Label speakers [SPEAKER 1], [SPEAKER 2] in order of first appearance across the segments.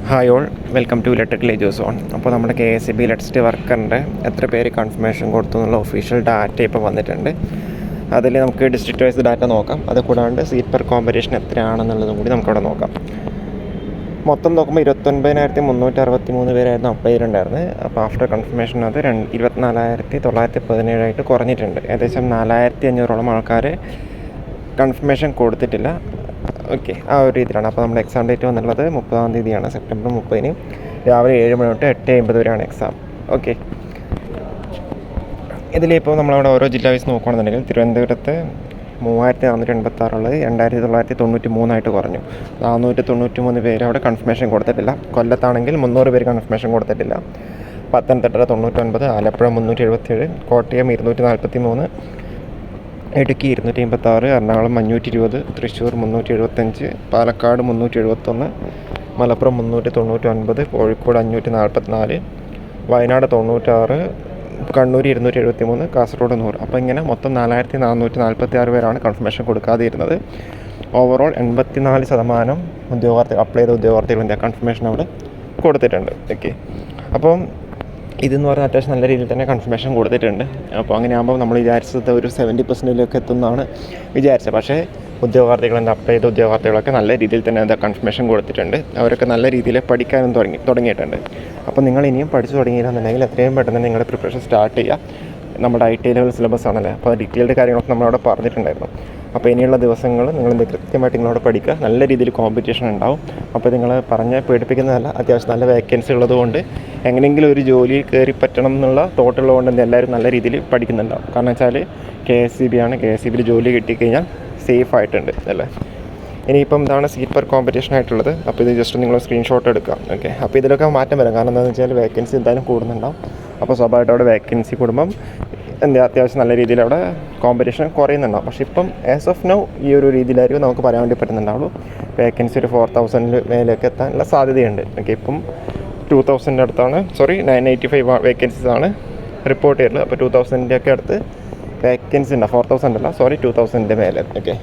[SPEAKER 1] Hi all, welcome to electrical edu zone. അപ്പോൾ നമ്മുടെ KSEB electricity വർക്കറിൻ്റെ എത്ര പേര് കൺഫർമേഷൻ കൊടുത്തു എന്നുള്ള ഒഫീഷ്യൽ ഡാറ്റ ഇപ്പോൾ വന്നിട്ടുണ്ട്. അതിൽ നമുക്ക് ഡിസ്ട്രിക്ട് വൈസ് ഡാറ്റ നോക്കാം. അത് കൂടാണ്ട് സീറ്റ് പെർ കോമ്പറ്റീഷൻ എത്രയാണെന്നുള്ളതും കൂടി നമുക്കവിടെ നോക്കാം. മൊത്തം നോക്കുമ്പോൾ 29,363 പേരായിരുന്നു അപ്ലൈ ചെയ്തിട്ടുണ്ടായിരുന്നത്. അപ്പോൾ ആഫ്റ്റർ കൺഫർമേഷൻ അത് 24,917 കുറഞ്ഞിട്ടുണ്ട്. ഏകദേശം 4,500ഓളം ആൾക്കാർ കൺഫർമേഷൻ കൊടുത്തിട്ടില്ല. ഓക്കെ, ആ ഒരു രീതിയിലാണ്. അപ്പോൾ നമ്മുടെ എക്സാം ഡേറ്റ് വന്നുള്ളത് 30-ാം തീയതിയാണ്, സെപ്റ്റംബർ 30-ന് രാവിലെ 7 മണി തൊട്ട് 8:50 വരെയാണ് എക്സാം. ഓക്കെ, ഇതിലിപ്പോൾ നമ്മളവിടെ ഓരോ ജില്ല വൈസ് നോക്കുകയാണെന്നുണ്ടെങ്കിൽ തിരുവനന്തപുരത്ത് 3,486 ഉള്ളത് 2,993 കുറഞ്ഞു. 493 പേര് അവിടെ കൺഫർമേഷൻ കൊടുത്തിട്ടില്ല. കൊല്ലത്താണെങ്കിൽ 300 പേര് കൺഫർമേഷൻ കൊടുത്തിട്ടില്ല. പത്തനംതിട്ട 99, ആലപ്പുഴ 377, കോട്ടയം 243, ഇടുക്കി 286, എറണാകുളം 520, തൃശ്ശൂർ 375, പാലക്കാട് 371, മലപ്പുറം 399, കോഴിക്കോട് 544, വയനാട് 96, കണ്ണൂർ 273, കാസർഗോഡ് 100. അപ്പോൾ ഇങ്ങനെ മൊത്തം 4,446 പേരാണ് കൺഫർമേഷൻ കൊടുക്കാതിരുന്നത്. ഓവറോൾ 84% ഉദ്യോഗാർത്ഥികൾ, അപ്ലൈ ചെയ്ത ഉദ്യോഗാർത്ഥികൾ കൺഫർമേഷൻ അവിടെ കൊടുത്തിട്ടുണ്ട്. ഓക്കെ, അപ്പം ഇതെന്ന് പറഞ്ഞാൽ അത്യാവശ്യം നല്ല രീതിയിൽ തന്നെ കൺഫർമേഷൻ കൊടുത്തിട്ടുണ്ട്. അപ്പോൾ അങ്ങനെ ആകുമ്പോൾ നമ്മൾ വിചാരിച്ചത് ഒരു 70% എത്തുന്നതാണ് വിചാരിച്ചത്. പക്ഷേ ഉദ്യോഗാർത്ഥികൾ അപ്ലൈ ചെയ്ത ഉദ്യോഗാർത്ഥികളൊക്കെ നല്ല രീതിയിൽ തന്നെ കൺഫർമേഷൻ കൊടുത്തിട്ടുണ്ട്. അവരൊക്കെ നല്ല രീതിയിൽ പഠിക്കാനും തുടങ്ങിയിട്ടുണ്ട്. അപ്പോൾ നിങ്ങൾ ഇനിയും പഠിച്ചു തുടങ്ങിയില്ലെന്നുണ്ടെങ്കിൽ എത്രയും പെട്ടെന്ന് നിങ്ങളുടെ പ്രിപ്പറേഷൻ സ്റ്റാർട്ട് ചെയ്യുക. നമ്മുടെ ITI ലെവൽ സിലബസ് ആണല്ലേ, അപ്പോൾ ഡീറ്റെയിൽഡ് കാര്യങ്ങളൊക്കെ നമ്മളവിടെ പറഞ്ഞിട്ടുണ്ടായിരുന്നു. അപ്പോൾ ഇനിയുള്ള ദിവസങ്ങൾ നിങ്ങൾ കൃത്യമായിട്ട് നിങ്ങളവിടെ പഠിക്കുക. നല്ല രീതിയിൽ കോമ്പറ്റീഷൻ ഉണ്ടാവും. അപ്പോൾ നിങ്ങൾ പറഞ്ഞ് പേടിപ്പിക്കുന്നതല്ല, അത്യാവശ്യം നല്ല വേക്കൻസി ഉള്ളതുകൊണ്ട് എങ്ങനെയെങ്കിലും ഒരു ജോലി കയറി പറ്റണം എന്നുള്ള തോട്ടുള്ളതുകൊണ്ട് എല്ലാവരും നല്ല രീതിയിൽ പഠിക്കുന്നുണ്ടാവും. കാരണം വെച്ചാൽ KSEB ആണ്, KSEBയിൽ ജോലി കിട്ടിക്കഴിഞ്ഞാൽ സേഫ് ആയിട്ടുണ്ട് അല്ലേ. ഇനിയിപ്പം ഇതാണ് സീറ്റ് പെർ കോമ്പറ്റീഷൻ ആയിട്ടുള്ളത്. അപ്പോൾ ഇത് ജസ്റ്റ് നിങ്ങൾ സ്ക്രീൻഷോട്ട് എടുക്കുക. ഓക്കെ, അപ്പോൾ ഇതിലൊക്കെ മാറ്റം വരാം. കാരണം എന്താണെന്ന് വെച്ചാൽ വേക്കൻസി എന്തായാലും കൂടുന്നുണ്ടാവും. അപ്പോൾ സ്വാഭാവികമായിട്ട് അവിടെ വേക്കൻസി കൂടുമ്പം അത്യാവശ്യം നല്ല രീതിയിൽ അവിടെ കോമ്പറ്റീഷൻ കുറയുന്നുണ്ടാവും. പക്ഷേ ഇപ്പം ആസ് ഓഫ് നൗ ഈ ഒരു രീതിയിലായിരിക്കും നമുക്ക് പറയാൻ വേണ്ടി പറ്റുന്നുണ്ടാവുള്ളൂ. വേക്കൻസി ഒരു 4,000 മേലേക്ക് എത്താനുള്ള സാധ്യതയുണ്ട്. ഓക്കെ, ഇപ്പം 2,000 അടുത്താണ്, 985 വേക്കൻസീസ് ആണ് റിപ്പോർട്ട് ചെയ്തത്. അപ്പോൾ 2,000 ഒക്കെ അടുത്ത് വേക്കൻസി ഉണ്ട്. 4,000 അല്ല, 2,000 മേലെ. ഓക്കെ,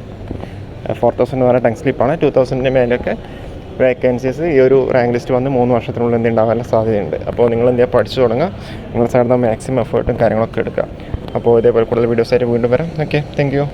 [SPEAKER 1] 4,000 എന്ന് പറഞ്ഞാൽ ടങ് സ്ലിപ്പാണ്. 2,000 മേലൊക്കെ വേക്കൻസീസ് ഈ ഒരു റാങ്ക് ലിസ്റ്റ് വന്ന് 3 വർഷത്തിനുള്ളിൽ ഉണ്ടാകാനുള്ള സാധ്യതയുണ്ട്. അപ്പോൾ നിങ്ങൾ പഠിച്ചു തുടങ്ങുക. നിങ്ങൾ സാറിന് മാക്സിമം എഫേർട്ടും കാര്യങ്ങളൊക്കെ എടുക്കുക. അപ്പോൾ ഇതേപോലെ കൂടുതൽ വീഡിയോസായിട്ട് വീണ്ടും വരാം. Okay, thank you.